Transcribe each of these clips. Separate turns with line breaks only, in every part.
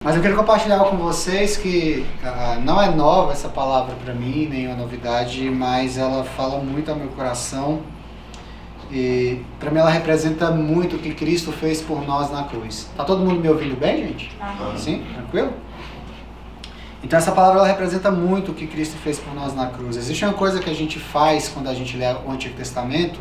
Mas eu quero compartilhar com vocês que não é nova essa palavra para mim, nenhuma novidade, mas ela fala muito ao meu coração e para mim ela representa muito o que Cristo fez por nós na cruz. Tá todo mundo me ouvindo bem, gente? Sim? Tranquilo? Então essa palavra ela representa muito o que Cristo fez por nós na cruz. Existe uma coisa que a gente faz quando a gente lê o Antigo Testamento,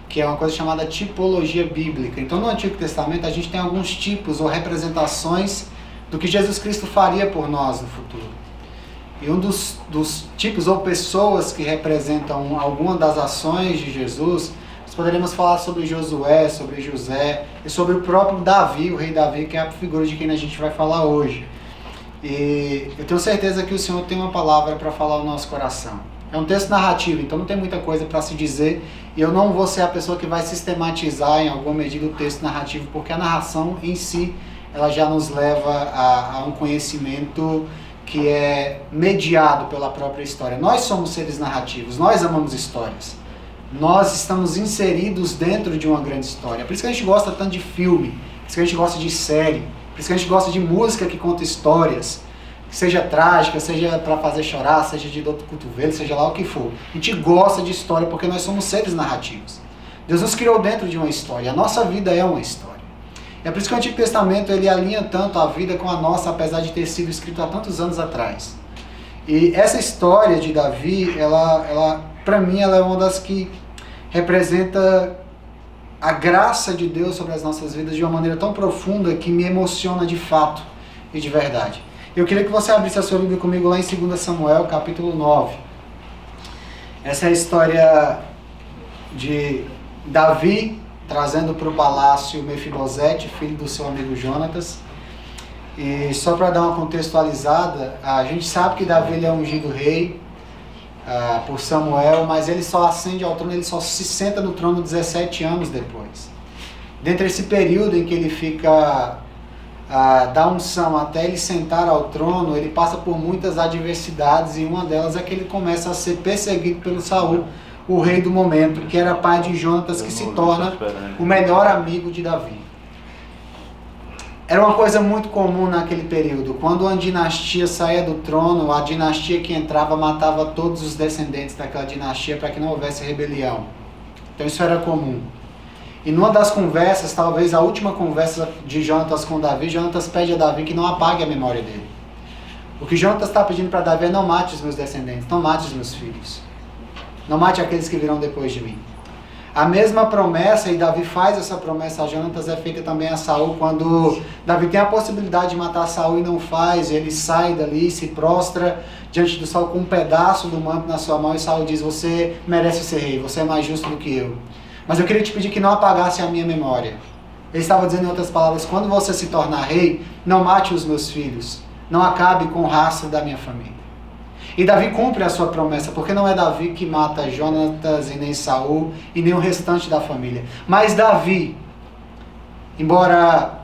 que é uma coisa chamada tipologia bíblica. Então no Antigo Testamento a gente tem alguns tipos ou representações do que Jesus Cristo faria por nós no futuro. E um dos tipos ou pessoas que representam alguma das ações de Jesus, nós poderíamos falar sobre Josué, sobre José e sobre o próprio Davi, o rei Davi, que é a figura de quem a gente vai falar hoje. E eu tenho certeza que o Senhor tem uma palavra para falar ao nosso coração. É um texto narrativo, então não tem muita coisa para se dizer, e eu não vou ser a pessoa que vai sistematizar em alguma medida o texto narrativo, porque a narração em si ela já nos leva a um conhecimento que é mediado pela própria história. Nós somos seres narrativos, nós amamos histórias. Nós estamos inseridos dentro de uma grande história. Por isso que a gente gosta tanto de filme, por isso que a gente gosta de série, por isso que a gente gosta de música que conta histórias, seja trágica, seja para fazer chorar, seja de dor do cotovelo, seja lá o que for. A gente gosta de história porque nós somos seres narrativos. Deus nos criou dentro de uma história, a nossa vida é uma história. É por isso que o Antigo Testamento ele alinha tanto a vida com a nossa, apesar de ter sido escrito há tantos anos atrás. E essa história de Davi, ela para mim, ela é uma das que representa a graça de Deus sobre as nossas vidas de uma maneira tão profunda que me emociona de fato e de verdade. Eu queria que você abrisse a sua Bíblia comigo lá em 2 Samuel, capítulo 9. Essa é a história de Davi trazendo para o palácio Mefibosete, filho do seu amigo Jonatas. E só para dar uma contextualizada, a gente sabe que Davi ele é ungido rei por Samuel, mas ele só ascende ao trono, ele só se senta no trono 17 anos depois. Dentro desse período em que ele fica da unção até ele sentar ao trono, ele passa por muitas adversidades, e uma delas é que ele começa a ser perseguido pelo Saul, o rei do momento, que era pai de Jonatas, que se torna o melhor amigo de Davi. Era uma coisa muito comum naquele período. Quando uma dinastia saía do trono, a dinastia que entrava matava todos os descendentes daquela dinastia para que não houvesse rebelião. Então isso era comum. E numa das conversas, talvez a última conversa de Jonatas com Davi, Jonatas pede a Davi que não apague a memória dele. O que Jonatas está pedindo para Davi é: não mate os meus descendentes, não mate os meus filhos. Não mate aqueles que virão depois de mim. A mesma promessa, e Davi faz essa promessa a Jonatas, é feita também a Saul, quando Davi tem a possibilidade de matar Saul e não faz, ele sai dali, se prostra diante do Saul com um pedaço do manto na sua mão, e Saul diz: você merece ser rei, você é mais justo do que eu. Mas eu queria te pedir que não apagasse a minha memória. Ele estava dizendo em outras palavras: quando você se tornar rei, não mate os meus filhos, não acabe com o rastro da minha família. E Davi cumpre a sua promessa, porque não é Davi que mata Jonatas, e nem Saul, e nem o restante da família. Mas Davi, embora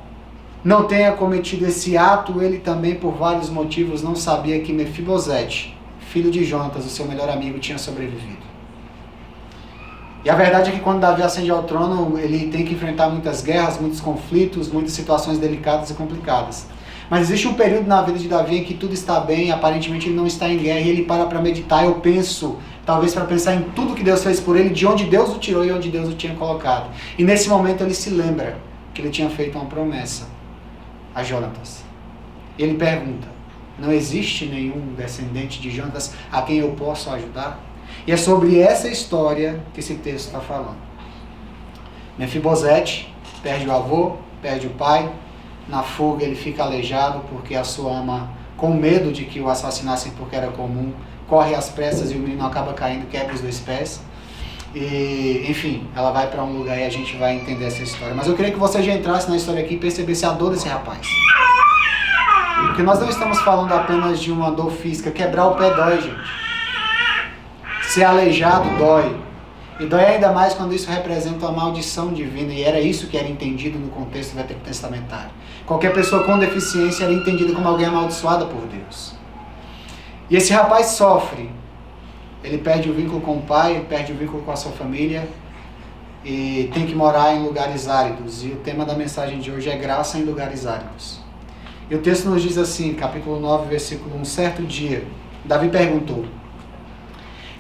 não tenha cometido esse ato, ele também, por vários motivos, não sabia que Mefibosete, filho de Jonatas, o seu melhor amigo, tinha sobrevivido. E a verdade é que quando Davi ascende ao trono, ele tem que enfrentar muitas guerras, muitos conflitos, muitas situações delicadas e complicadas. Mas existe um período na vida de Davi em que tudo está bem, aparentemente ele não está em guerra, e ele para meditar. Eu penso, talvez para pensar em tudo que Deus fez por ele, de onde Deus o tirou e onde Deus o tinha colocado. E nesse momento ele se lembra que ele tinha feito uma promessa a Jonatas. Ele pergunta: não existe nenhum descendente de Jonatas a quem eu possa ajudar? E é sobre essa história que esse texto está falando. Mefibosete perde o avô, perde o pai. Na fuga ele fica aleijado porque a sua ama, com medo de que o assassinassem porque era comum, corre às pressas e o menino acaba caindo, quebra os 2 pés. E, enfim, ela vai para um lugar e a gente vai entender essa história. Mas eu queria que você já entrasse na história aqui e percebesse a dor desse rapaz. Porque nós não estamos falando apenas de uma dor física. Quebrar o pé dói, gente. Ser aleijado dói. E dói ainda mais quando isso representa uma maldição divina. E era isso que era entendido no contexto veterotestamentário. Qualquer pessoa com deficiência era entendida como alguém amaldiçoada por Deus. E esse rapaz sofre. Ele perde o vínculo com o pai, perde o vínculo com a sua família. E tem que morar em lugares áridos. E o tema da mensagem de hoje é graça em lugares áridos. E o texto nos diz assim, capítulo 9, versículo 1, certo dia, Davi perguntou: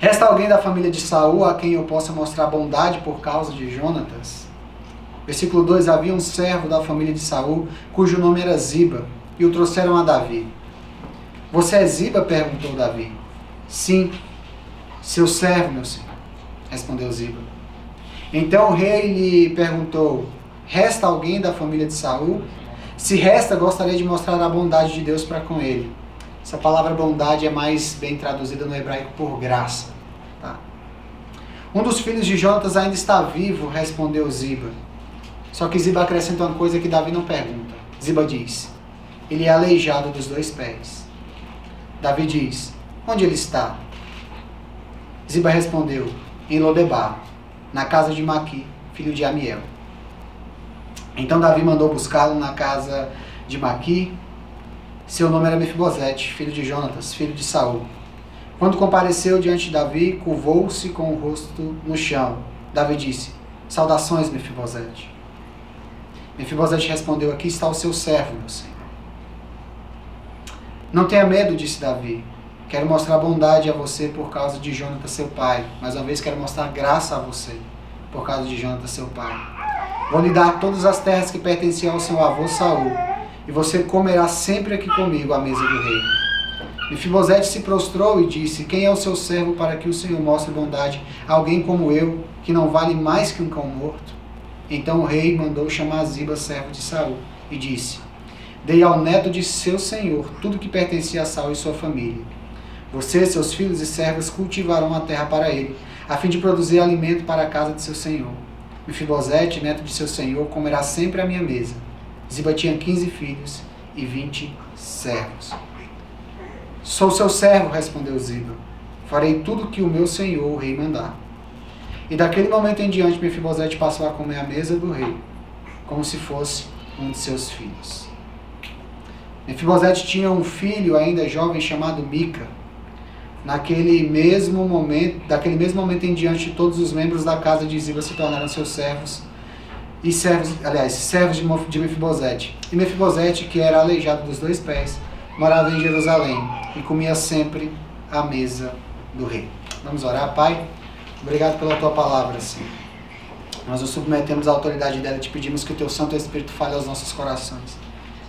resta alguém da família de Saul a quem eu possa mostrar bondade por causa de Jonatas? Versículo 2, havia um servo da família de Saul, cujo nome era Ziba, e o trouxeram a Davi. Você é Ziba? Perguntou Davi. Sim, seu servo, meu senhor, respondeu Ziba. Então o rei lhe perguntou: resta alguém da família de Saul? Se resta, gostaria de mostrar a bondade de Deus para com ele. Essa palavra bondade é mais bem traduzida no hebraico por graça. Tá? Um dos filhos de Jonatas ainda está vivo, respondeu Ziba. Só que Ziba acrescenta uma coisa que Davi não pergunta. Ziba diz: ele é aleijado dos 2 pés. Davi diz: onde ele está? Ziba respondeu: em Lodebar, na casa de Maqui, filho de Amiel. Então Davi mandou buscá-lo na casa de Maqui. Seu nome era Mefibosete, filho de Jonatas, filho de Saul. Quando compareceu diante de Davi, curvou-se com o rosto no chão. Davi disse: saudações, Mefibosete. Mefibosete respondeu: aqui está o seu servo, meu senhor. Não tenha medo, disse Davi. Quero mostrar bondade a você por causa de Jonatas, seu pai. Mais uma vez, quero mostrar graça a você por causa de Jonatas, seu pai. Vou lhe dar todas as terras que pertenciam ao seu avô Saul, e você comerá sempre aqui comigo à mesa do rei. Mefibosete se prostrou e disse: quem é o seu servo para que o Senhor mostre bondade a alguém como eu, que não vale mais que um cão morto? Então o rei mandou chamar Ziba, servo de Saul, e disse: dei ao neto de seu senhor tudo que pertencia a Saul e sua família. Você, seus filhos e servas cultivarão a terra para ele, a fim de produzir alimento para a casa de seu senhor. Mefibosete, neto de seu senhor, comerá sempre à minha mesa. Ziba tinha 15 filhos e 20 servos. Sou seu servo, respondeu Ziba. Farei tudo o que o meu senhor, o rei, mandar. E daquele momento em diante, Mefibosete passou a comer à mesa do rei, como se fosse um de seus filhos. Mefibosete tinha um filho ainda jovem chamado Mica. Daquele mesmo momento em diante, todos os membros da casa de Ziba se tornaram seus servos, servos de Mefibosete. E Mefibosete, que era aleijado dos 2 pés, morava em Jerusalém e comia sempre à mesa do rei. Vamos orar, Pai? Obrigado pela tua palavra, Senhor. Nós nos submetemos à autoridade dela e te pedimos que o teu Santo Espírito fale aos nossos corações.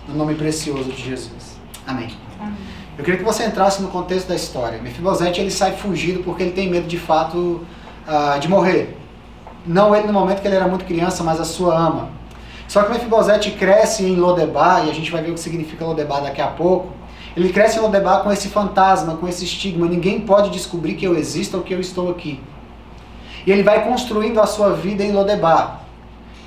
No nome precioso de Jesus. Amém. Amém. Eu queria que você entrasse no contexto da história. Mefibosete, ele sai fugido porque ele tem medo de fato de morrer. Não ele no momento que ele era muito criança, mas a sua ama. Só que Mefibosete cresce em Lodebar, e a gente vai ver o que significa Lodebar daqui a pouco. Ele cresce em Lodebar com esse fantasma, com esse estigma. Ninguém pode descobrir que eu existo ou que eu estou aqui. E ele vai construindo a sua vida em Lodebar.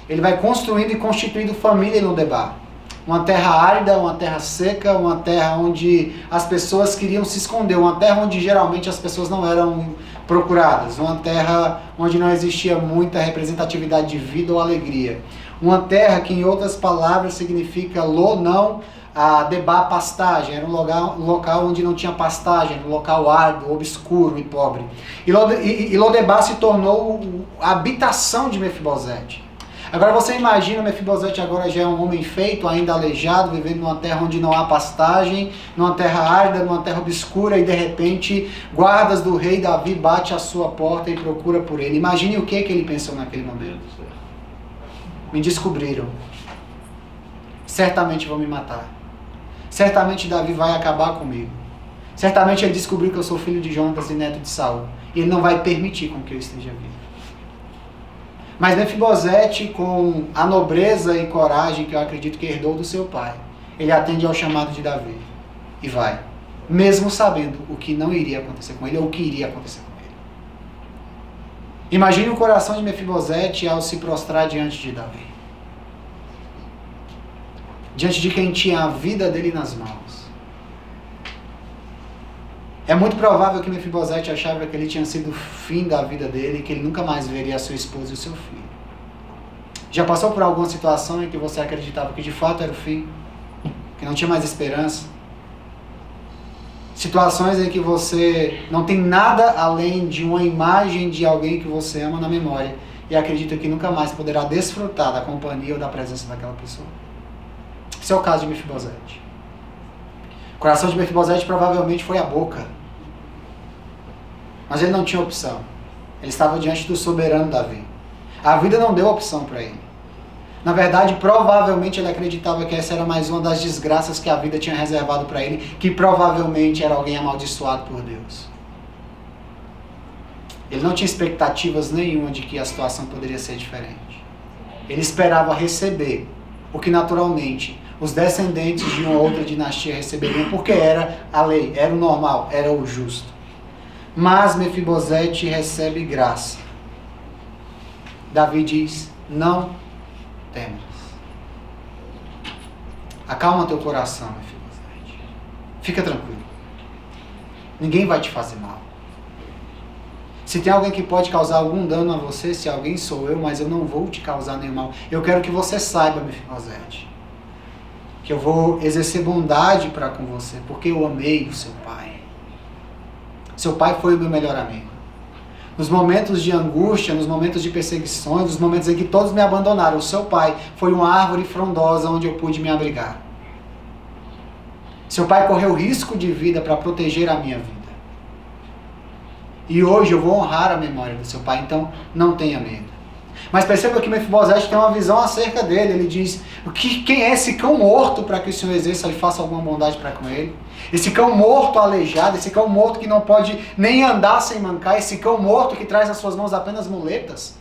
Ele vai construindo e constituindo família em Lodebar. Uma terra árida, uma terra seca, uma terra onde as pessoas queriam se esconder, uma terra onde geralmente as pessoas não eram procuradas, uma terra onde não existia muita representatividade de vida ou alegria. Uma terra que, em outras palavras, significa não, Debá, pastagem, era um local onde não tinha pastagem, um local árido, obscuro e pobre. E Lodebar se tornou a habitação de Mefibosete. Agora você imagina, Mefibosete agora já é um homem feito, ainda aleijado, vivendo numa terra onde não há pastagem, numa terra árida, numa terra obscura, e de repente guardas do rei Davi bate à sua porta e procura por ele. Imagine o que ele pensou naquele momento. Me descobriram. Certamente vão me matar. Certamente Davi vai acabar comigo. Certamente ele descobriu que eu sou filho de Jonatas e neto de Saul. E ele não vai permitir com que eu esteja vivo. Mas Mefibosete, com a nobreza e coragem que eu acredito que herdou do seu pai, ele atende ao chamado de Davi e vai, mesmo sabendo o que não iria acontecer com ele ou o que iria acontecer com ele. Imagine o coração de Mefibosete ao se prostrar diante de Davi, diante de quem tinha a vida dele nas mãos. É muito provável que Mefibosete achava que ele tinha sido o fim da vida dele e que ele nunca mais veria a sua esposa e o seu filho. Já passou por alguma situação em que você acreditava que de fato era o fim? Que não tinha mais esperança? Situações em que você não tem nada além de uma imagem de alguém que você ama na memória e acredita que nunca mais poderá desfrutar da companhia ou da presença daquela pessoa? Esse é o caso de Mefibosete. O coração de Mefibosete provavelmente foi a boca. Mas ele não tinha opção. Ele estava diante do soberano Davi. A vida não deu opção para ele. Na verdade, provavelmente ele acreditava que essa era mais uma das desgraças que a vida tinha reservado para ele, que provavelmente era alguém amaldiçoado por Deus. Ele não tinha expectativas nenhuma de que a situação poderia ser diferente. Ele esperava receber o que naturalmente os descendentes de uma outra dinastia receberiam, porque era a lei, era o normal, era o justo. Mas Mefibosete recebe graça. Davi diz, não temas. Acalma teu coração, Mefibosete. Fica tranquilo. Ninguém vai te fazer mal. Se tem alguém que pode causar algum dano a você, se alguém sou eu, mas eu não vou te causar nenhum mal. Eu quero que você saiba, Mefibosete, que eu vou exercer bondade para com você, porque eu amei o seu pai. Seu pai foi o meu melhor amigo. Nos momentos de angústia, nos momentos de perseguições, nos momentos em que todos me abandonaram, o seu pai foi uma árvore frondosa onde eu pude me abrigar. Seu pai correu risco de vida para proteger a minha vida. E hoje eu vou honrar a memória do seu pai, então não tenha medo. Mas perceba que Mefibosete tem uma visão acerca dele. Ele diz, quem é esse cão morto para que o Senhor exerça e faça alguma bondade para com ele? Esse cão morto aleijado, esse cão morto que não pode nem andar sem mancar, esse cão morto que traz nas suas mãos apenas muletas.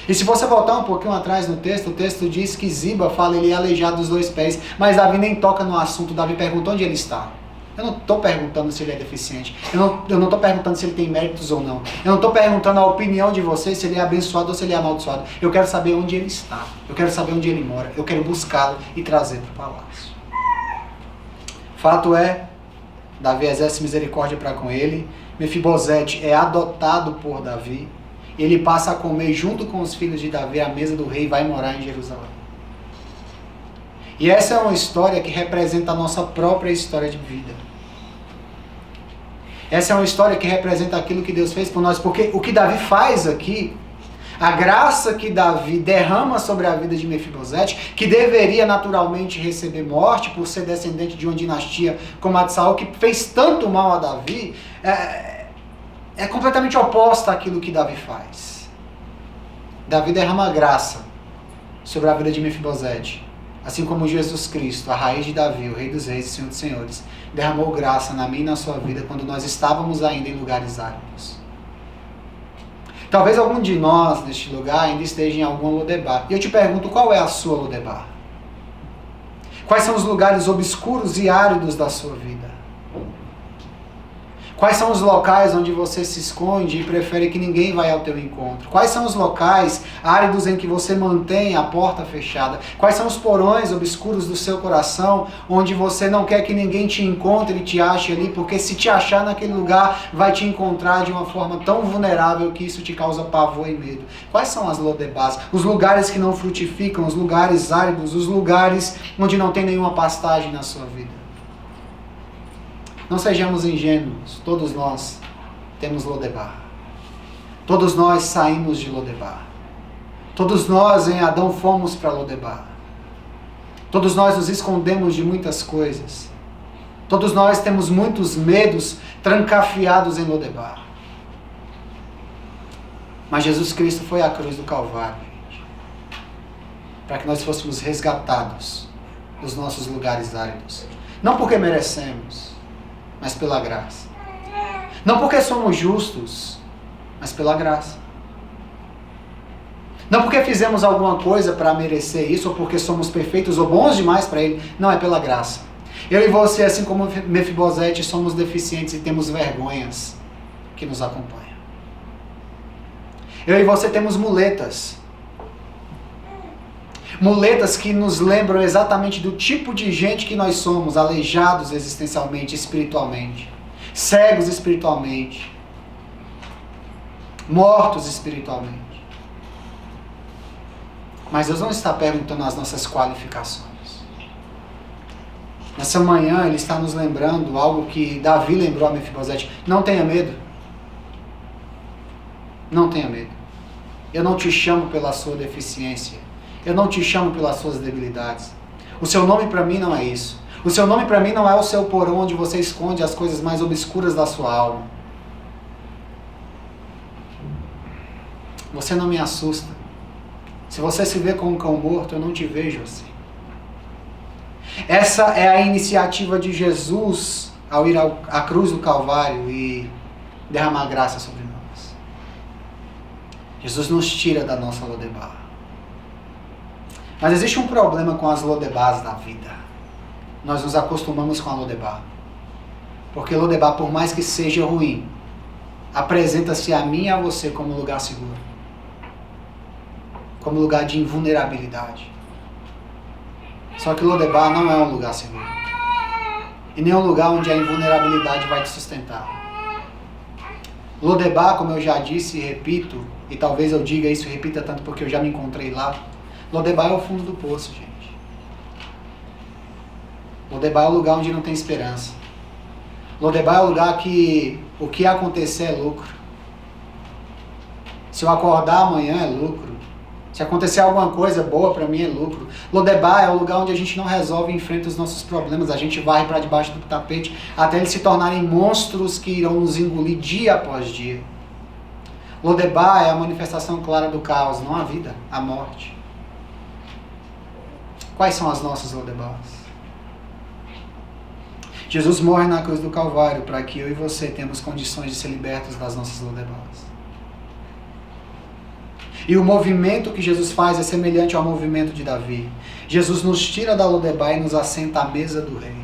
E se você voltar um pouquinho atrás no texto, o texto diz que Ziba fala, ele é aleijado dos 2 pés, mas Davi nem toca no assunto. Davi pergunta onde ele está. Eu não estou perguntando se ele é deficiente. Eu não estou perguntando se ele tem méritos ou não. Eu não estou perguntando a opinião de vocês, se ele é abençoado ou se ele é amaldiçoado. Eu quero saber onde ele está. Eu quero saber onde ele mora. Eu quero buscá-lo e trazer para o palácio. Fato é, Davi exerce misericórdia para com ele. Mefibosete é adotado por Davi. Ele passa a comer junto com os filhos de Davi à mesa do rei e vai morar em Jerusalém. E essa é uma história que representa a nossa própria história de vida. Essa é uma história que representa aquilo que Deus fez por nós, porque o que Davi faz aqui, a graça que Davi derrama sobre a vida de Mefibosete, que deveria naturalmente receber morte por ser descendente de uma dinastia como a de Saul, que fez tanto mal a Davi, é completamente oposta àquilo que Davi faz. Davi derrama graça sobre a vida de Mefibosete, assim como Jesus Cristo, a raiz de Davi, o Rei dos Reis e Senhor dos Senhores, derramou graça na minha e na sua vida quando nós estávamos ainda em lugares áridos. Talvez algum de nós, neste lugar, ainda esteja em alguma Lodebar. E eu te pergunto, qual é a sua Lodebar? Quais são os lugares obscuros e áridos da sua vida? Quais são os locais onde você se esconde e prefere que ninguém vá ao teu encontro? Quais são os locais áridos em que você mantém a porta fechada? Quais são os porões obscuros do seu coração onde você não quer que ninguém te encontre e te ache ali, porque se te achar naquele lugar, vai te encontrar de uma forma tão vulnerável que isso te causa pavor e medo? Quais são as Lodebás? Os lugares que não frutificam, os lugares áridos, os lugares onde não tem nenhuma pastagem na sua vida. Não sejamos ingênuos, todos nós temos Lodebar. Todos nós saímos de Lodebar. Todos nós em Adão fomos para Lodebar. Todos nós nos escondemos de muitas coisas. Todos nós temos muitos medos trancafiados em Lodebar. Mas Jesus Cristo foi à cruz do Calvário, gente, para que nós fôssemos resgatados dos nossos lugares áridos. Não porque merecemos, mas pela graça. Não porque somos justos, mas pela graça. Não porque fizemos alguma coisa para merecer isso, ou porque somos perfeitos ou bons demais para Ele. Não, é pela graça. Eu e você, assim como Mefibosete, somos deficientes e temos vergonhas que nos acompanham. Eu e você temos muletas. Muletas que nos lembram exatamente do tipo de gente que nós somos, aleijados existencialmente, espiritualmente, cegos espiritualmente, mortos espiritualmente. Mas Deus não está perguntando as nossas qualificações. Nessa manhã Ele está nos lembrando algo que Davi lembrou a Mefibosete. Não tenha medo. Não tenha medo. Eu não te chamo pela sua deficiência. Eu não te chamo pelas suas debilidades. O seu nome para mim não é isso. O seu nome para mim não é o seu porão onde você esconde as coisas mais obscuras da sua alma. Você não me assusta. Se você se vê como um cão morto, eu não te vejo assim. Essa é a iniciativa de Jesus ao ir à cruz do Calvário e derramar graça sobre nós. Jesus nos tira da nossa Lodebar. Mas existe um problema com as Lodebars da vida. Nós nos acostumamos com a Lodebar. Porque Lodebar, por mais que seja ruim, apresenta-se a mim e a você como lugar seguro. Como lugar de invulnerabilidade. Só que Lodebar não é um lugar seguro. E nem um lugar onde a invulnerabilidade vai te sustentar. Lodebar, como eu já disse e repito, e talvez eu diga isso e repita tanto porque eu já me encontrei lá, Lodebar é o fundo do poço, gente. Lodebar é o lugar onde não tem esperança. Lodebar é o lugar que o que acontecer é lucro. Se eu acordar amanhã é lucro. Se acontecer alguma coisa boa para mim é lucro. Lodebar é o lugar onde a gente não resolve e enfrenta os nossos problemas. A gente varre para debaixo do tapete até eles se tornarem monstros que irão nos engolir dia após dia. Lodebar é a manifestação clara do caos, não a vida, a morte. Quais são as nossas Lodebars? Jesus morre na cruz do Calvário para que eu e você tenhamos condições de ser libertos das nossas Lodebars. E o movimento que Jesus faz é semelhante ao movimento de Davi. Jesus nos tira da Lodebar e nos assenta à mesa do rei.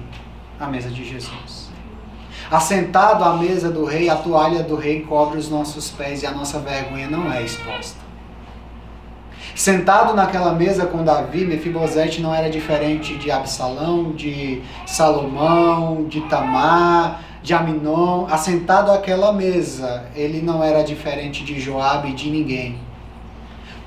A mesa de Jesus. Assentado à mesa do rei, a toalha do rei cobre os nossos pés e a nossa vergonha não é exposta. Sentado naquela mesa com Davi, Mefibosete não era diferente de Absalão, de Salomão, de Tamar, de Aminon. Assentado àquela mesa, ele não era diferente de Joabe e de ninguém.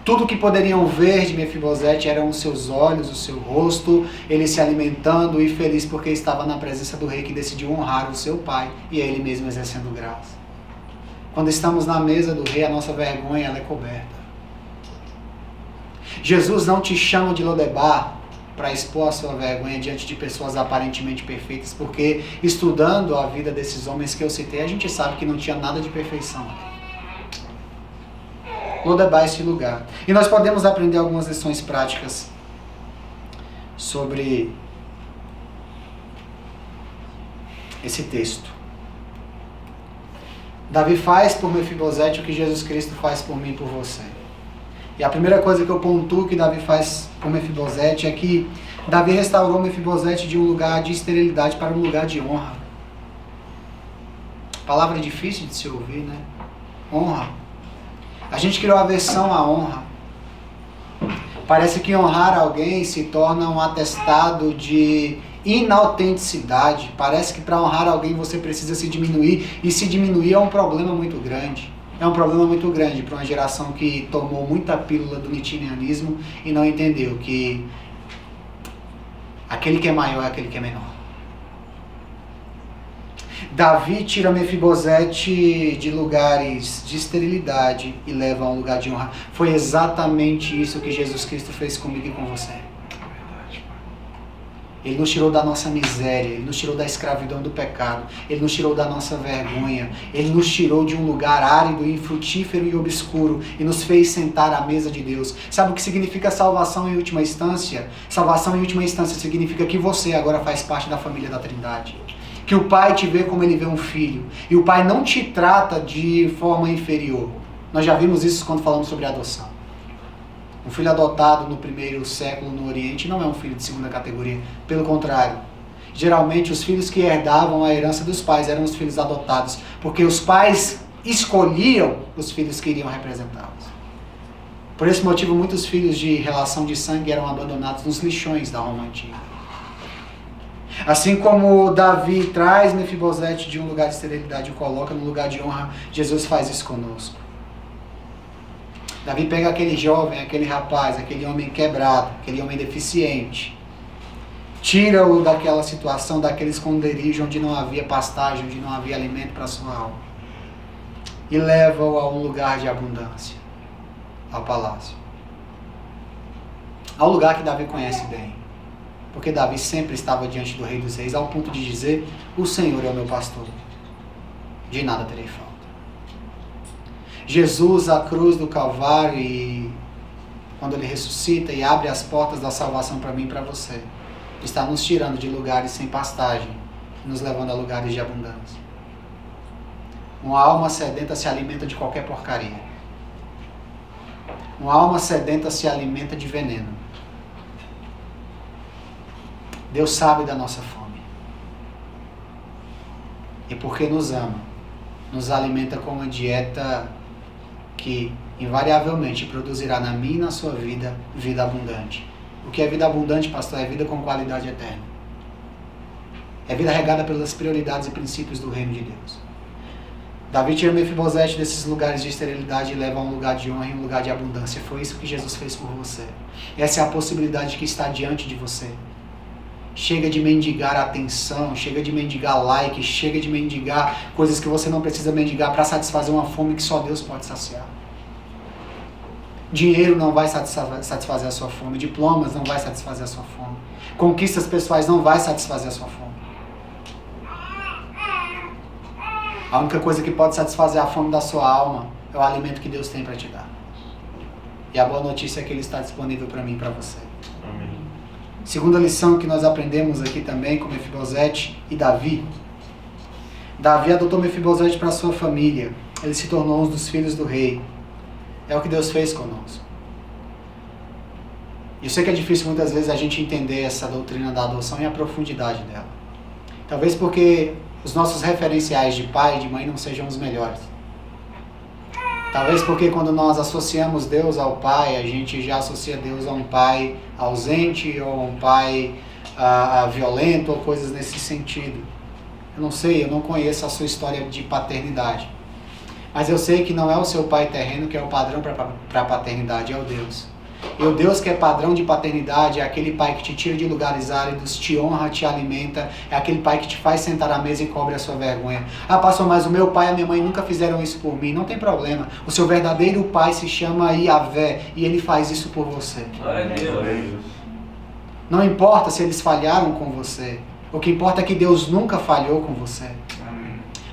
Tudo que poderiam ver de Mefibosete eram os seus olhos, o seu rosto, ele se alimentando e feliz porque estava na presença do rei que decidiu honrar o seu pai e ele mesmo exercendo graça. Quando estamos na mesa do rei, a nossa vergonha ela é coberta. Jesus não te chama de Lodebar para expor a sua vergonha diante de pessoas aparentemente perfeitas, porque estudando a vida desses homens que eu citei, a gente sabe que não tinha nada de perfeição. Lodebar é esse lugar. E nós podemos aprender algumas lições práticas sobre esse texto. Davi faz por Mefibosete o que Jesus Cristo faz por mim e por você. E a primeira coisa que eu pontuo que Davi faz por Mefibosete é que Davi restaurou Mefibosete de um lugar de esterilidade para um lugar de honra. Palavra difícil de se ouvir, né? Honra. A gente criou aversão à honra. Parece que honrar alguém se torna um atestado de inautenticidade. Parece que para honrar alguém você precisa se diminuir. E se diminuir é um problema muito grande. É um problema muito grande para uma geração que tomou muita pílula do nietzscheanismo e não entendeu que aquele que é maior é aquele que é menor. Davi tira Mefibosete de lugares de esterilidade e leva a um lugar de honra. Foi exatamente isso que Jesus Cristo fez comigo e com você. Ele nos tirou da nossa miséria, Ele nos tirou da escravidão do pecado, Ele nos tirou da nossa vergonha, Ele nos tirou de um lugar árido, infrutífero e obscuro e nos fez sentar à mesa de Deus. Sabe o que significa salvação em última instância? Salvação em última instância significa que você agora faz parte da família da Trindade. Que o Pai te vê como Ele vê um filho. E o Pai não te trata de forma inferior. Nós já vimos isso quando falamos sobre adoção. Um filho adotado no primeiro século no Oriente não é um filho de segunda categoria. Pelo contrário. Geralmente os filhos que herdavam a herança dos pais eram os filhos adotados. Porque os pais escolhiam os filhos que iriam representá-los. Por esse motivo, muitos filhos de relação de sangue eram abandonados nos lixões da Roma Antiga. Assim como Davi traz Mefibosete de um lugar de esterilidade e o coloca no lugar de honra, Jesus faz isso conosco. Davi pega aquele jovem, aquele rapaz, aquele homem quebrado, aquele homem deficiente, tira-o daquela situação, daquele esconderijo onde não havia pastagem, onde não havia alimento para a sua alma, e leva-o a um lugar de abundância, ao palácio. Ao lugar que Davi conhece bem. Porque Davi sempre estava diante do Rei dos Reis, ao ponto de dizer: o Senhor é o meu pastor, de nada terei falta. Jesus, a cruz do Calvário, e quando Ele ressuscita e abre as portas da salvação para mim e para você, está nos tirando de lugares sem pastagem, nos levando a lugares de abundância. Uma alma sedenta se alimenta de qualquer porcaria. Uma alma sedenta se alimenta de veneno. Deus sabe da nossa fome. E porque nos ama, nos alimenta com uma dieta que invariavelmente produzirá na minha e na sua vida, vida abundante. O que é vida abundante, pastor? É vida com qualidade eterna. É vida regada pelas prioridades e princípios do reino de Deus. Davi tira Mefibosete desses lugares de esterilidade e leva a um lugar de honra e um lugar de abundância. Foi isso que Jesus fez por você. Essa é a possibilidade que está diante de você. Chega de mendigar atenção, chega de mendigar like, chega de mendigar coisas que você não precisa mendigar para satisfazer uma fome que só Deus pode saciar. Dinheiro não vai satisfazer a sua fome, diplomas não vai satisfazer a sua fome, conquistas pessoais não vai satisfazer a sua fome. A única coisa que pode satisfazer a fome da sua alma é o alimento que Deus tem para te dar. E a boa notícia é que Ele está disponível para mim e para você. Amém. Segunda lição que nós aprendemos aqui também com Mefibosete e Davi. Davi adotou Mefibosete para a sua família. Ele se tornou um dos filhos do rei. É o que Deus fez conosco. Eu sei que é difícil muitas vezes a gente entender essa doutrina da adoção e a profundidade dela. Talvez porque os nossos referenciais de pai e de mãe não sejam os melhores. Talvez porque quando nós associamos Deus ao pai, a gente já associa Deus a um pai ausente ou a um pai violento ou coisas nesse sentido. Eu não sei, eu não conheço a sua história de paternidade. Mas eu sei que não é o seu pai terreno que é o padrão para a paternidade, é o Deus. E o Deus que é padrão de paternidade é aquele pai que te tira de lugares áridos, te honra, te alimenta, é aquele pai que te faz sentar à mesa e cobre a sua vergonha. Ah, pastor, mas o meu pai e a minha mãe nunca fizeram isso por mim. Não tem problema. O seu verdadeiro pai se chama Yahvé e ele faz isso por você. Não importa se eles falharam com você. O que importa é que Deus nunca falhou com você.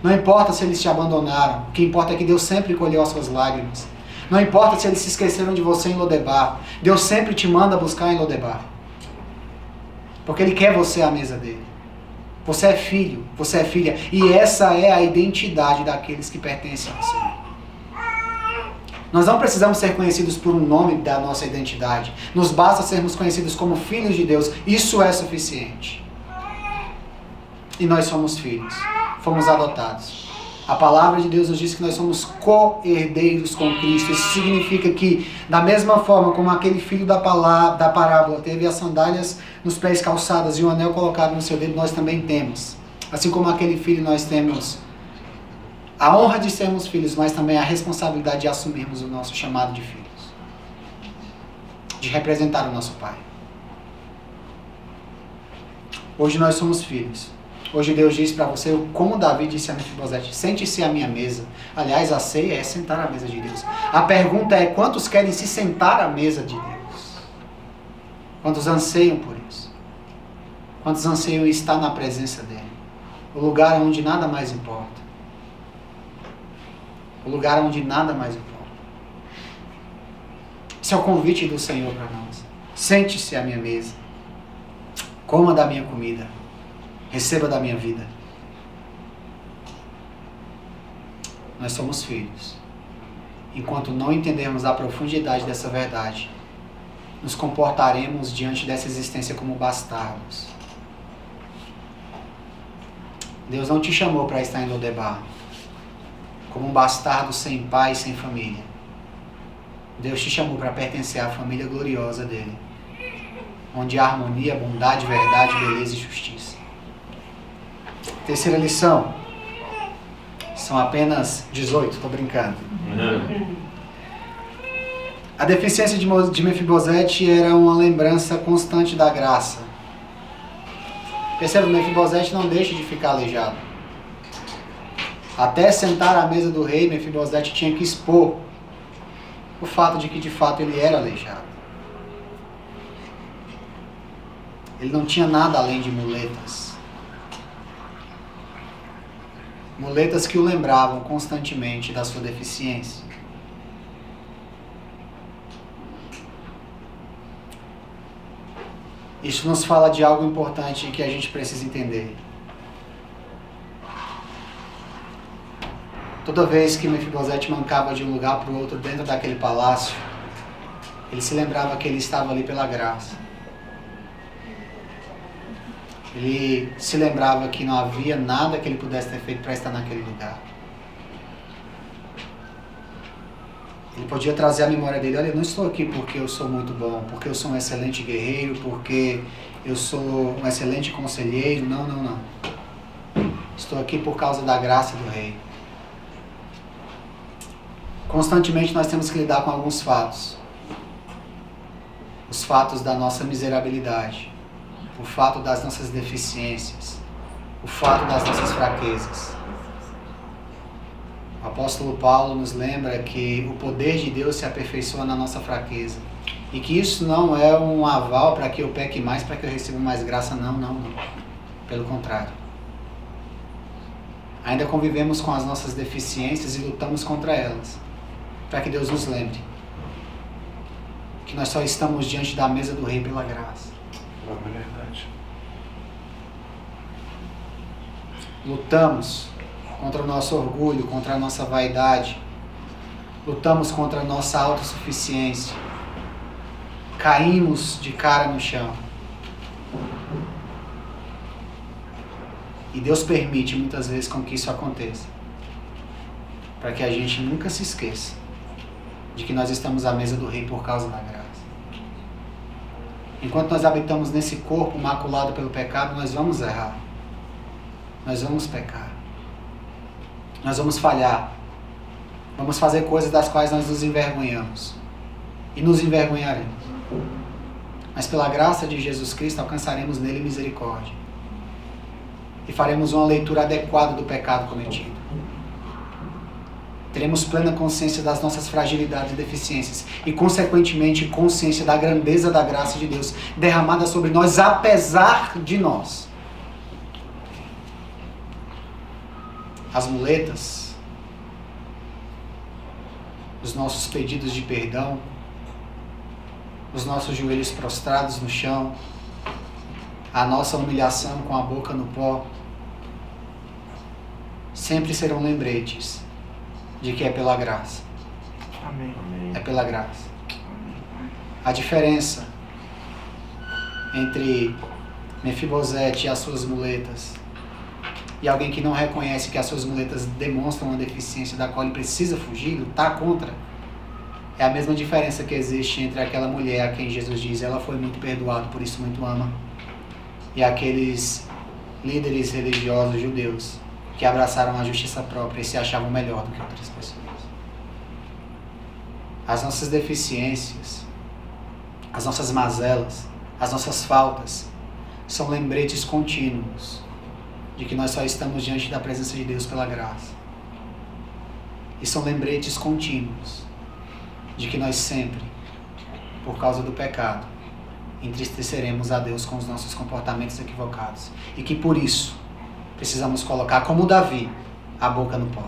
Não importa se eles te abandonaram. O que importa é que Deus sempre colheu as suas lágrimas. Não importa se eles se esqueceram de você em Lodebar. Deus sempre te manda buscar em Lodebar. Porque Ele quer você à mesa dele. Você é filho, você é filha. E essa é a identidade daqueles que pertencem ao Senhor. Nós não precisamos ser conhecidos por um nome da nossa identidade. Nos basta sermos conhecidos como filhos de Deus. Isso é suficiente. E nós somos filhos. Fomos adotados. A palavra de Deus nos diz que nós somos co-herdeiros com Cristo. Isso significa que, da mesma forma como aquele filho da parábola teve as sandálias nos pés calçadas e o anel colocado no seu dedo, nós também temos. Assim como aquele filho, nós temos a honra de sermos filhos, mas também a responsabilidade de assumirmos o nosso chamado de filhos. De representar o nosso Pai. Hoje nós somos filhos. Hoje Deus diz para você, como Davi disse a Mefibosete, sente-se à minha mesa. Aliás, a ceia é sentar à mesa de Deus. A pergunta é, quantos querem se sentar à mesa de Deus? Quantos anseiam por isso? Quantos anseiam estar na presença dEle? O lugar onde nada mais importa. O lugar onde nada mais importa. Esse é o convite do Senhor para nós. Sente-se à minha mesa. Coma da minha comida. Receba da minha vida. Nós somos filhos. Enquanto não entendermos a profundidade dessa verdade, nos comportaremos diante dessa existência como bastardos. Deus não te chamou para estar em Lodebar como um bastardo sem pai e sem família. Deus te chamou para pertencer à família gloriosa dele, onde há harmonia, bondade, verdade, beleza e justiça. Terceira lição. São apenas 18, estou brincando. A deficiência de Mefibosete era uma lembrança constante da graça. Perceba, Mefibosete não deixa de ficar aleijado. Até sentar à mesa do rei, Mefibosete tinha que expor o fato de que de fato ele era aleijado. Ele não tinha nada além de muletas. Muletas que o lembravam constantemente da sua deficiência. Isso nos fala de algo importante que a gente precisa entender. Toda vez que Mefibosete mancava de um lugar para o outro dentro daquele palácio, ele se lembrava que ele estava ali pela graça. Ele se lembrava que não havia nada que ele pudesse ter feito para estar naquele lugar. Ele podia trazer à memória dele: olha, eu não estou aqui porque eu sou muito bom, porque eu sou um excelente guerreiro, porque eu sou um excelente conselheiro. Não, não, não. Estou aqui por causa da graça do rei. Constantemente nós temos que lidar com alguns fatos. Os fatos da nossa miserabilidade, o fato das nossas deficiências, o fato das nossas fraquezas. O apóstolo Paulo nos lembra que o poder de Deus se aperfeiçoa na nossa fraqueza. E que isso não é um aval para que eu peque mais, para que eu receba mais graça. Não, não, não. Pelo contrário. Ainda convivemos com as nossas deficiências e lutamos contra elas, para que Deus nos lembre que nós só estamos diante da mesa do Rei pela graça.
É verdade.
Lutamos contra o nosso orgulho, contra a nossa vaidade. Lutamos contra a nossa autossuficiência. Caímos de cara no chão. E Deus permite muitas vezes com que isso aconteça, para que a gente nunca se esqueça de que nós estamos à mesa do Rei por causa da graça. Enquanto nós habitamos nesse corpo maculado pelo pecado, nós vamos errar. Nós vamos pecar. Nós vamos falhar. Vamos fazer coisas das quais nós nos envergonhamos. E nos envergonharemos. Mas pela graça de Jesus Cristo alcançaremos nele misericórdia. E faremos uma leitura adequada do pecado cometido. Teremos plena consciência das nossas fragilidades e deficiências e, consequentemente, consciência da grandeza da graça de Deus derramada sobre nós, apesar de nós. As muletas, os nossos pedidos de perdão, os nossos joelhos prostrados no chão, a nossa humilhação com a boca no pó, sempre serão lembretes de que é pela graça.
Amém.
É pela graça. A diferença entre Mefibosete e as suas muletas e alguém que não reconhece que as suas muletas demonstram uma deficiência da qual ele precisa fugir, lutar contra, é a mesma diferença que existe entre aquela mulher a quem Jesus diz: ela foi muito perdoada, por isso muito ama, e aqueles líderes religiosos judeus que abraçaram a justiça própria e se achavam melhor do que outras pessoas. As nossas deficiências, as nossas mazelas, as nossas faltas são lembretes contínuos de que nós só estamos diante da presença de Deus pela graça. E são lembretes contínuos de que nós sempre, por causa do pecado, entristeceremos a Deus com os nossos comportamentos equivocados. E que por isso precisamos colocar, como Davi, a boca no pó.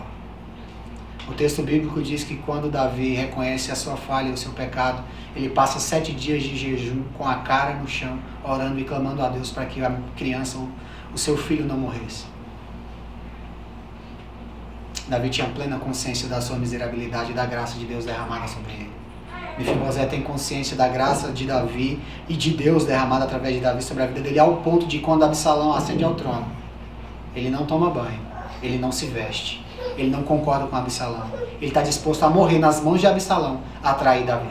O texto bíblico diz que quando Davi reconhece a sua falha e o seu pecado, ele passa 7 dias de jejum com a cara no chão, orando e clamando a Deus para que a criança, o seu filho, não morresse. Davi tinha plena consciência da sua miserabilidade e da graça de Deus derramada sobre ele. Mefibosete tem consciência da graça de Davi e de Deus derramada através de Davi sobre a vida dele, ao ponto de, quando Absalão ascende ao trono, ele não toma banho, ele não se veste, ele não concorda com Absalão. Ele está disposto a morrer nas mãos de Absalão, a trair Davi.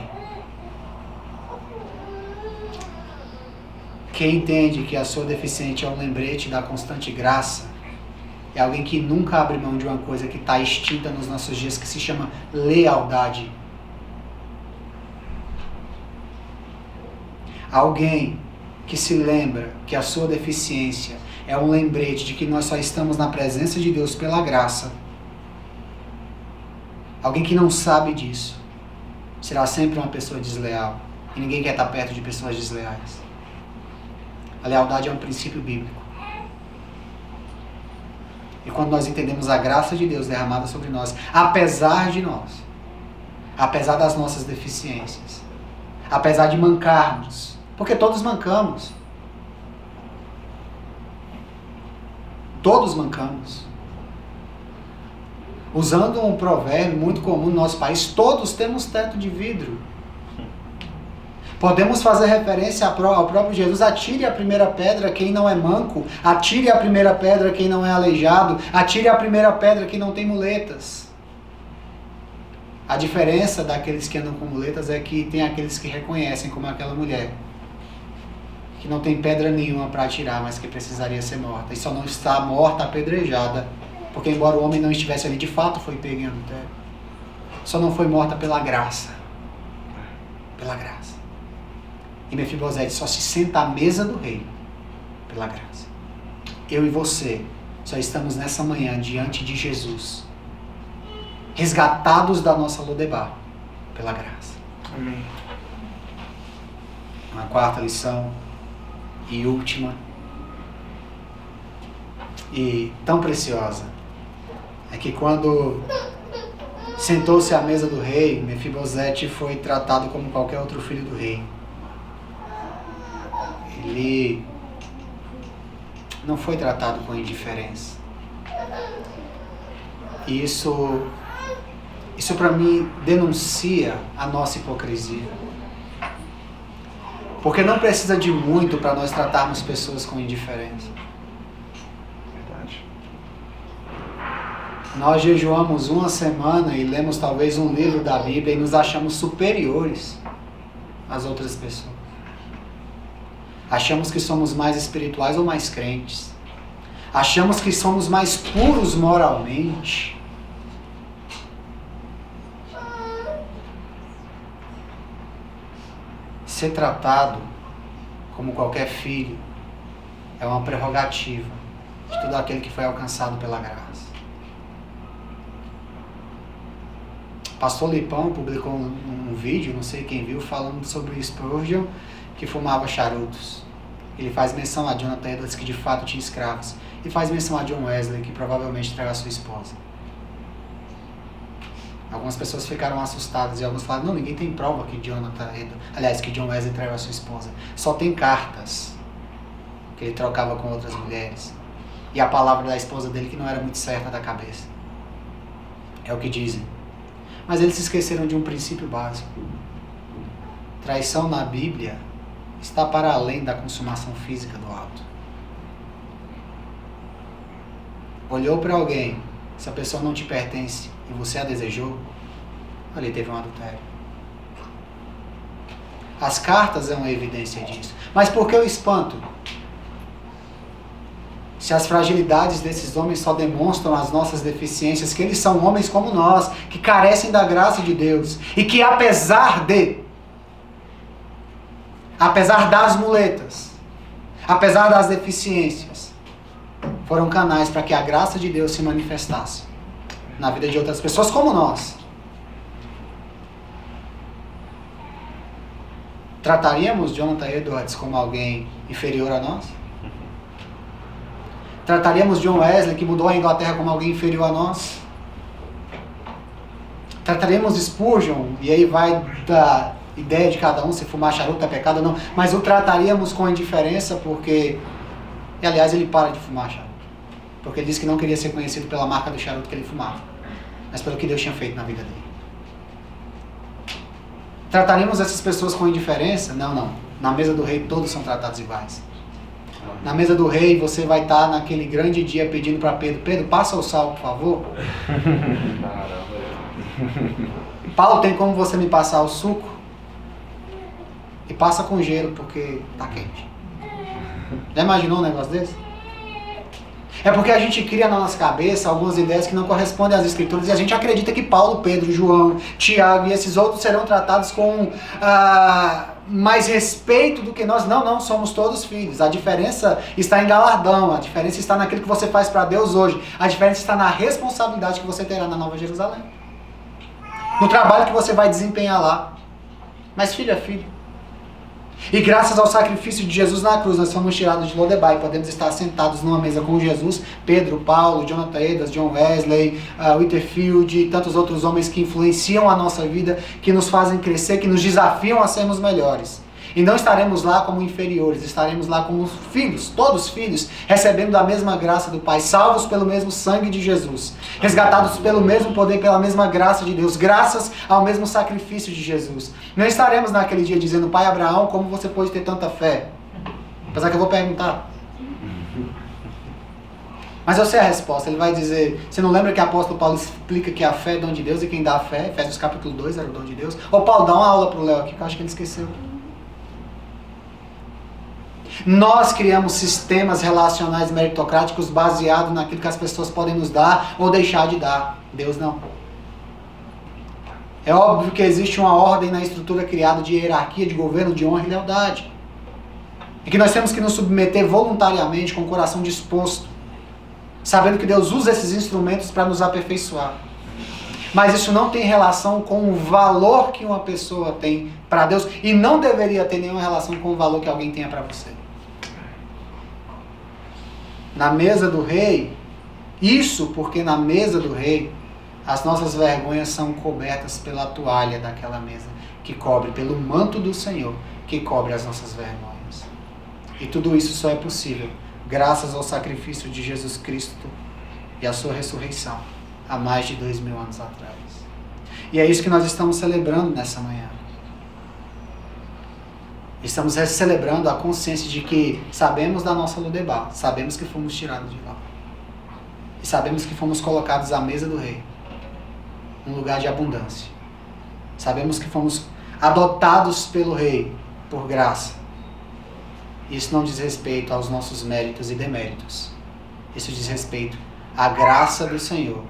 Quem entende que a sua deficiente é um lembrete da constante graça, é alguém que nunca abre mão de uma coisa que está extinta nos nossos dias, que se chama lealdade. Alguém que se lembra que a sua deficiência é um lembrete de que nós só estamos na presença de Deus pela graça. Alguém que não sabe disso será sempre uma pessoa desleal. E ninguém quer estar perto de pessoas desleais. A lealdade é um princípio bíblico. E quando nós entendemos a graça de Deus derramada sobre nós, apesar de nós, apesar das nossas deficiências, apesar de mancarmos, porque todos mancamos. Todos mancamos. Usando um provérbio muito comum no nosso país, todos temos teto de vidro. Podemos fazer referência ao próprio Jesus. Atire a primeira pedra quem não é manco. Atire a primeira pedra quem não é aleijado. Atire a primeira pedra quem não tem muletas. A diferença daqueles que andam com muletas é que tem aqueles que reconhecem, como aquela mulher, que não tem pedra nenhuma para atirar, mas que precisaria ser morta. E só não está morta apedrejada, porque embora o homem não estivesse ali, de fato foi pego em adultério. Só não foi morta pela graça. Pela graça. E Mefibosete só se senta à mesa do rei pela graça. Eu e você só estamos nessa manhã diante de Jesus, resgatados da nossa Lodebar pela graça.
Amém.
Uma quarta lição e última e tão preciosa é que quando sentou-se à mesa do rei, Mefibosete foi tratado como qualquer outro filho do rei. Ele não foi tratado com indiferença. E isso para mim denuncia a nossa hipocrisia. Porque não precisa de muito para nós tratarmos pessoas com indiferença.
Verdade.
Nós jejuamos uma semana e lemos talvez um livro da Bíblia e nos achamos superiores às outras pessoas. Achamos que somos mais espirituais ou mais crentes. Achamos que somos mais puros moralmente. Ser tratado como qualquer filho é uma prerrogativa de todo aquele que foi alcançado pela graça. Pastor Lipão publicou um vídeo, não sei quem viu, falando sobre Spurgeon, que fumava charutos. Ele faz menção a Jonathan Edwards, que de fato tinha escravos. E faz menção a John Wesley, que provavelmente traiu a sua esposa. Algumas pessoas ficaram assustadas e alguns falaram, não, ninguém tem prova que que John Wesley traiu a sua esposa. Só tem cartas que ele trocava com outras mulheres. E a palavra da esposa dele que não era muito certa da cabeça. É o que dizem. Mas eles se esqueceram de um princípio básico. Traição na Bíblia está para além da consumação física do ato. Olhou para alguém, se a pessoa não te pertence e você a desejou, ali teve um adultério. As cartas é uma evidência disso. Mas por que eu espanto? Se as fragilidades desses homens só demonstram as nossas deficiências, que eles são homens como nós, que carecem da graça de Deus, e que apesar das muletas, apesar das deficiências, foram canais para que a graça de Deus se manifestasse na vida de outras pessoas como nós. Trataríamos Jonathan Edwards como alguém inferior a nós? Trataríamos John Wesley, que mudou a Inglaterra, como alguém inferior a nós? Trataríamos Spurgeon, e aí vai da ideia de cada um, se fumar charuto é pecado ou não, mas o trataríamos com indiferença porque, e, aliás, ele para de fumar charuto. Porque ele disse que não queria ser conhecido pela marca do charuto que ele fumava, mas pelo que Deus tinha feito na vida dele. Trataríamos essas pessoas com indiferença? Não. Na mesa do rei todos são tratados iguais. Na mesa do rei você vai estar naquele grande dia pedindo para Pedro, passa o sal, por favor. Paulo, tem como você me passar o suco? E passa com gelo porque tá quente. Já imaginou um negócio desse? É porque a gente cria na nossa cabeça algumas ideias que não correspondem às escrituras e a gente acredita que Paulo, Pedro, João, Tiago e esses outros serão tratados com mais respeito do que nós. Não, somos todos filhos. A diferença está em galardão, a diferença está naquilo que você faz para Deus hoje, a diferença está na responsabilidade que você terá na Nova Jerusalém, no trabalho que você vai desempenhar lá. Mas filho é filho. E graças ao sacrifício de Jesus na cruz, nós somos tirados de Lodebar e podemos estar sentados numa mesa com Jesus, Pedro, Paulo, Jonathan Edwards, John Wesley, Whitefield e tantos outros homens que influenciam a nossa vida, que nos fazem crescer, que nos desafiam a sermos melhores. E não estaremos lá como inferiores, estaremos lá como filhos, todos filhos, recebendo da mesma graça do Pai, salvos pelo mesmo sangue de Jesus, resgatados pelo mesmo poder, pela mesma graça de Deus, graças ao mesmo sacrifício de Jesus. Não estaremos naquele dia dizendo, Pai Abraão, como você pôde ter tanta fé? Apesar que eu vou perguntar. Mas eu sei a resposta, ele vai dizer, você não lembra que o apóstolo Paulo explica que a fé é dom de Deus e quem dá a fé, Efésios capítulo 2 era o dom de Deus? Ô Paulo, dá uma aula pro Léo aqui que eu acho que ele esqueceu. Nós criamos sistemas relacionais meritocráticos baseados naquilo que as pessoas podem nos dar ou deixar de dar. Deus não. É óbvio que existe uma ordem na estrutura criada de hierarquia, de governo, de honra e lealdade. E que nós temos que nos submeter voluntariamente, com o coração disposto, sabendo que Deus usa esses instrumentos para nos aperfeiçoar. Mas isso não tem relação com o valor que uma pessoa tem para Deus e não deveria ter nenhuma relação com o valor que alguém tenha para você. Na mesa do rei, isso porque na mesa do rei, as nossas vergonhas são cobertas pela toalha daquela mesa, que cobre, pelo manto do Senhor, que cobre as nossas vergonhas. E tudo isso só é possível graças ao sacrifício de Jesus Cristo e à sua ressurreição, há mais de 2000 anos atrás. E é isso que nós estamos celebrando nessa manhã. Estamos celebrando a consciência de que sabemos da nossa Lodebar, sabemos que fomos tirados de lá. E sabemos que fomos colocados à mesa do rei, um lugar de abundância. Sabemos que fomos adotados pelo rei, por graça. Isso não diz respeito aos nossos méritos e deméritos. Isso diz respeito à graça do Senhor,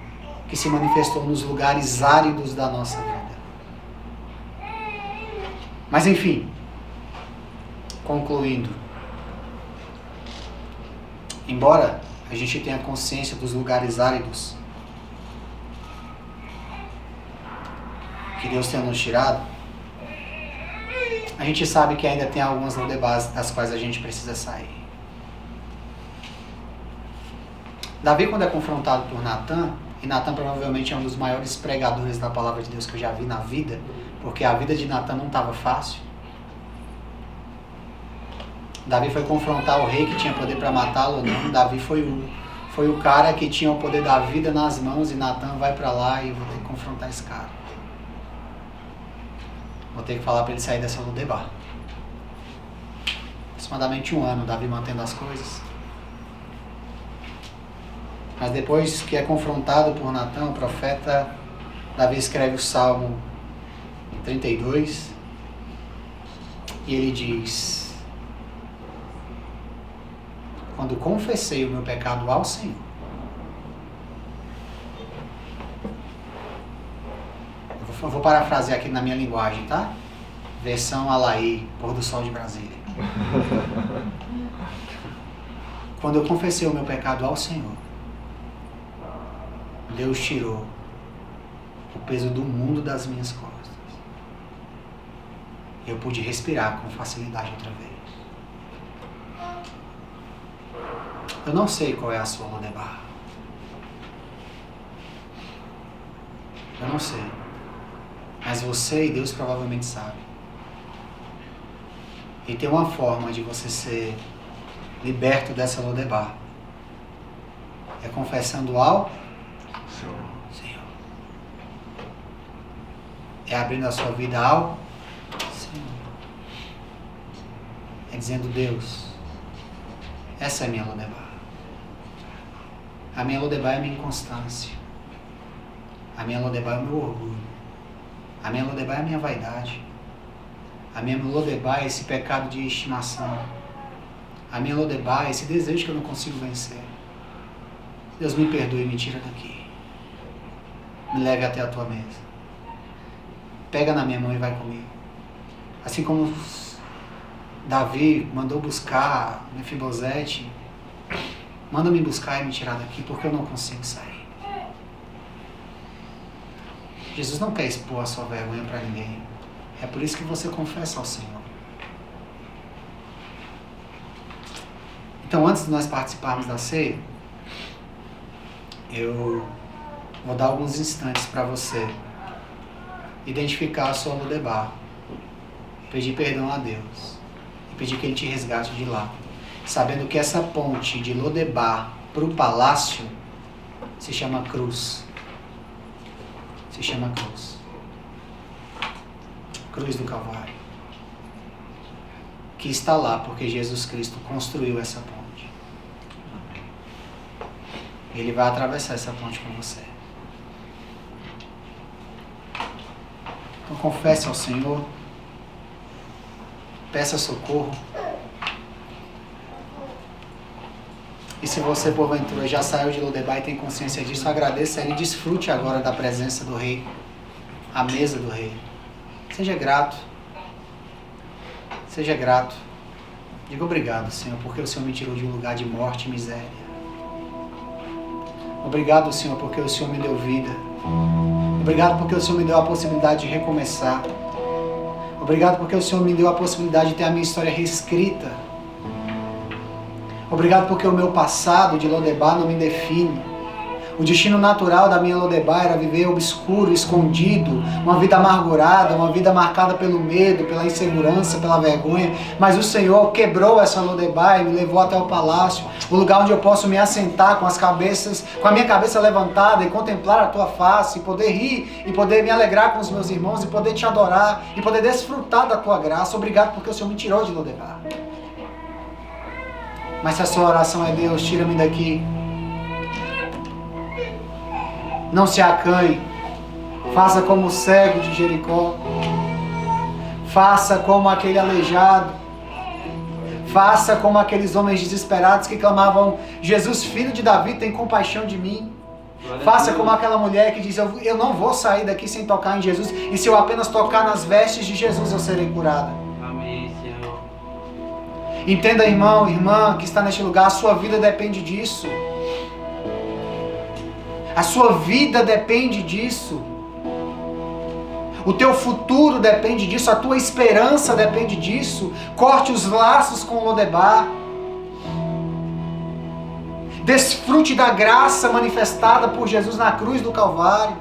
que se manifestou nos lugares áridos da nossa vida. Mas enfim, concluindo, embora a gente tenha consciência dos lugares áridos que Deus tenha nos tirado, a gente sabe que ainda tem algumas Lodebars das quais a gente precisa sair. Davi, quando é confrontado por Natan, e Natan provavelmente é um dos maiores pregadores da palavra de Deus que eu já vi na vida, porque a vida de Natan não estava fácil. Davi foi confrontar o rei que tinha poder para matá-lo ou não. Davi foi o cara que tinha o poder da vida nas mãos, e Natan vai para lá e eu vou ter que confrontar esse cara. Vou ter que falar para ele sair dessa Lodebar. Aproximadamente 1 ano, Davi mantendo as coisas. Mas depois que é confrontado por Natan, o profeta, Davi escreve o Salmo 32 e ele diz: quando confessei o meu pecado ao Senhor, eu vou parafrasear aqui na minha linguagem, tá? Versão Alaí, pôr do sol de Brasília. Quando eu confessei o meu pecado ao Senhor, Deus tirou o peso do mundo das minhas costas. Eu pude respirar com facilidade outra vez. Eu não sei qual é a sua Lodebar. Eu não sei. Mas você e Deus provavelmente sabem. E tem uma forma de você ser liberto dessa Lodebar. É confessando ao Senhor. É abrindo a sua vida ao Senhor. É dizendo: Deus, essa é a minha Lodebar. A minha Lodebar é a minha inconstância. A minha Lodebar é o meu orgulho. A minha Lodebar é a minha vaidade. A minha Lodebar é esse pecado de estimação. A minha Lodebar é esse desejo que eu não consigo vencer. Deus, me perdoe e me tira daqui. Me leve até a tua mesa. Pega na minha mão e vai comigo. Assim como Davi mandou buscar Mefibosete, manda me buscar e me tirar daqui, porque eu não consigo sair. Jesus não quer expor a sua vergonha para ninguém. É por isso que você confessa ao Senhor. Então, antes de nós participarmos da ceia, eu vou dar alguns instantes para você identificar a sua Lodebar, pedir perdão a Deus e pedir que Ele te resgate de lá, sabendo que essa ponte de Lodebar para o palácio se chama cruz. Se chama cruz. Cruz do Calvário. Que está lá porque Jesus Cristo construiu essa ponte. Ele vai atravessar essa ponte com você. Então confesse ao Senhor. Peça socorro. E se você, porventura, já saiu de Lodebar e tem consciência disso, agradeça a Ele e desfrute agora da presença do Rei, a mesa do Rei. Seja grato. Seja grato. Diga obrigado, Senhor, porque o Senhor me tirou de um lugar de morte e miséria. Obrigado, Senhor, porque o Senhor me deu vida. Obrigado porque o Senhor me deu a possibilidade de recomeçar. Obrigado porque o Senhor me deu a possibilidade de ter a minha história reescrita. Obrigado porque o meu passado de Lodebar não me define. O destino natural da minha Lodebar era viver obscuro, escondido, uma vida amargurada, uma vida marcada pelo medo, pela insegurança, pela vergonha. Mas o Senhor quebrou essa Lodebar e me levou até o palácio, o lugar onde eu posso me assentar com a minha cabeça levantada e contemplar a tua face, e poder rir, e poder me alegrar com os meus irmãos, e poder te adorar, e poder desfrutar da tua graça. Obrigado porque o Senhor me tirou de Lodebar. Mas se a sua oração é: Deus, tira-me daqui, não se acanhe, faça como o cego de Jericó, faça como aquele aleijado, faça como aqueles homens desesperados que clamavam: Jesus, filho de Davi, tem compaixão de mim. Faça como aquela mulher que diz: eu não vou sair daqui sem tocar em Jesus, e se eu apenas tocar nas vestes de Jesus eu serei curada.
Amém, Senhor.
Entenda, irmão, irmã, que está neste lugar, a sua vida depende disso. A sua vida depende disso. O teu futuro depende disso. A tua esperança depende disso. Corte os laços com Lodebar. Desfrute da graça manifestada por Jesus na cruz do Calvário.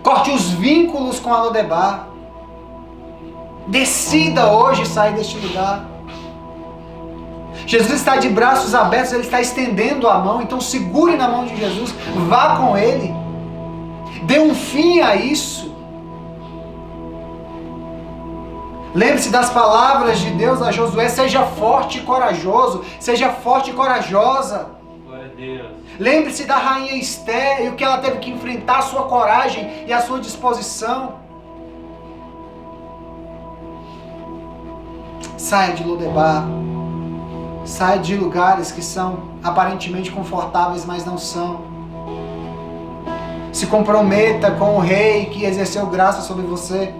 Corte os vínculos com a Lodebar. Decida hoje sair deste lugar. Jesus está de braços abertos, Ele está estendendo a mão, então segure na mão de Jesus, vá com Ele, dê um fim a isso. Lembre-se das palavras de Deus a Josué: seja forte e corajoso, seja forte e corajosa.
Glória a Deus.
Lembre-se da rainha Esther e o que ela teve que enfrentar, a sua coragem e a sua disposição. Saia de Lodebar. Saia de lugares que são aparentemente confortáveis, mas não são. Se comprometa com o Rei que exerceu graça sobre você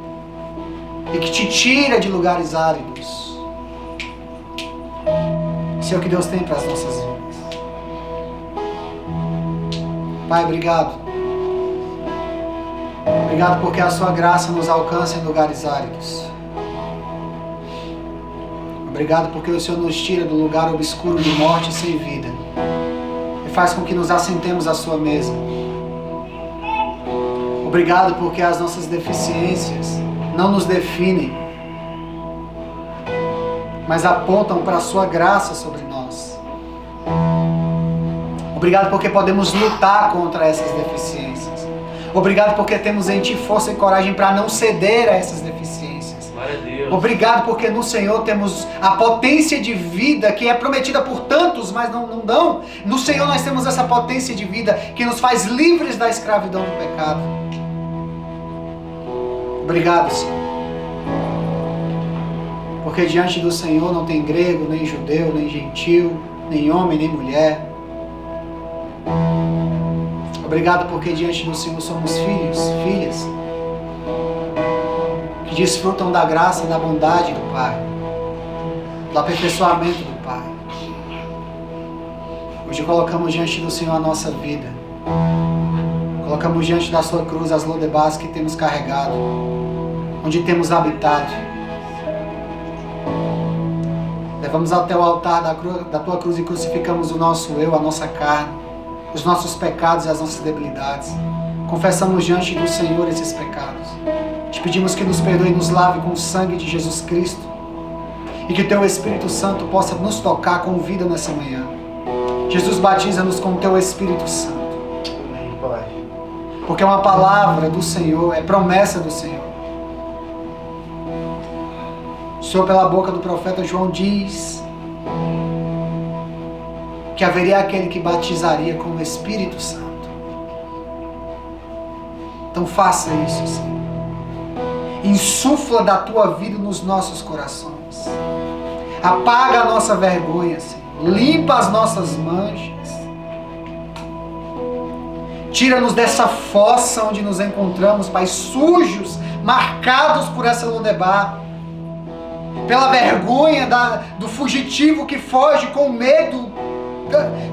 e que te tira de lugares áridos. Isso é o que Deus tem para as nossas vidas. Pai, obrigado. Obrigado porque a sua graça nos alcança em lugares áridos. Obrigado porque o Senhor nos tira do lugar obscuro de morte e sem vida e faz com que nos assentemos à sua mesa. Obrigado porque as nossas deficiências não nos definem, mas apontam para a sua graça sobre nós. Obrigado porque podemos lutar contra essas deficiências. Obrigado porque temos em Ti força e coragem para não ceder a essas deficiências. Obrigado porque no Senhor temos a potência de vida que é prometida por tantos, mas não dão. No Senhor nós temos essa potência de vida que nos faz livres da escravidão do pecado. Obrigado, Senhor. Porque diante do Senhor não tem grego, nem judeu, nem gentil, nem homem, nem mulher. Obrigado porque diante do Senhor somos filhos, filhas, que desfrutam da graça, da bondade do Pai, do aperfeiçoamento do Pai. Hoje colocamos diante do Senhor a nossa vida. Colocamos diante da sua cruz as Lodebars que temos carregado, onde temos habitado. Levamos até o altar da tua cruz e crucificamos o nosso eu, a nossa carne, os nossos pecados e as nossas debilidades. Confessamos diante do Senhor esses pecados. Te pedimos que nos perdoe e nos lave com o sangue de Jesus Cristo. E que o Teu Espírito Santo possa nos tocar com vida nessa manhã. Jesus, batiza-nos com o Teu Espírito Santo.
Amém, Pai.
Porque é uma palavra do Senhor, é promessa do Senhor. O Senhor, pela boca do profeta João, diz que haveria aquele que batizaria com o Espírito Santo. Então faça isso, Senhor. Insufla da Tua vida nos nossos corações. Apaga a nossa vergonha, Senhor. Limpa as nossas manchas. Tira-nos dessa fossa onde nos encontramos, Pai, sujos, marcados por essa Lodebar. Pela vergonha do fugitivo que foge com medo,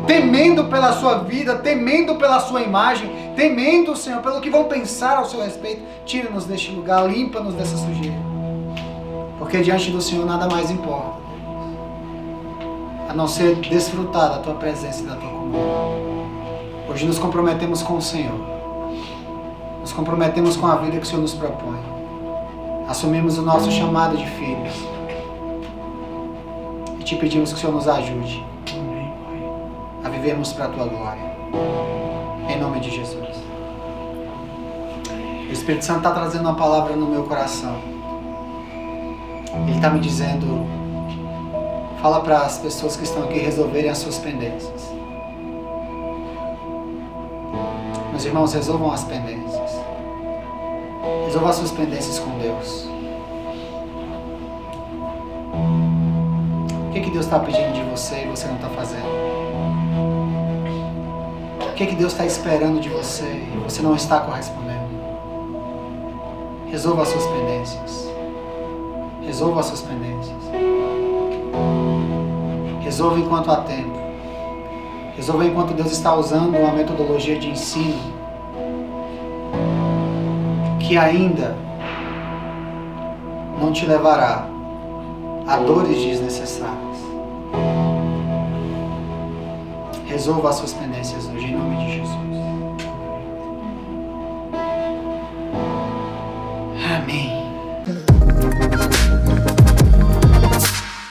temendo pela sua vida, temendo pela sua imagem, temendo, Senhor, pelo que vão pensar ao seu respeito. Tira-nos deste lugar, limpa-nos dessa sujeira. Porque diante do Senhor nada mais importa, a não ser desfrutar da Tua presença e da Tua comunhão. Hoje nos comprometemos com o Senhor. Nos comprometemos com a vida que o Senhor nos propõe. Assumimos o nosso chamado de filhos. E Te pedimos que o Senhor nos ajude a vivermos para a Tua glória. Em nome de Jesus. O Espírito Santo está trazendo uma palavra no meu coração. Ele está me dizendo: fala para as pessoas que estão aqui resolverem as suas pendências. Meus irmãos, resolvam as pendências. Resolva as suas pendências com Deus. O que Deus está pedindo de você e você não está fazendo? O que Deus está esperando de você e você não está correspondendo? Resolva as suas pendências. Resolva as suas pendências. Resolva enquanto há tempo. Resolva enquanto Deus está usando uma metodologia de ensino que ainda não te levará a dores desnecessárias. Resolva as suas pendências hoje, em nome de Jesus.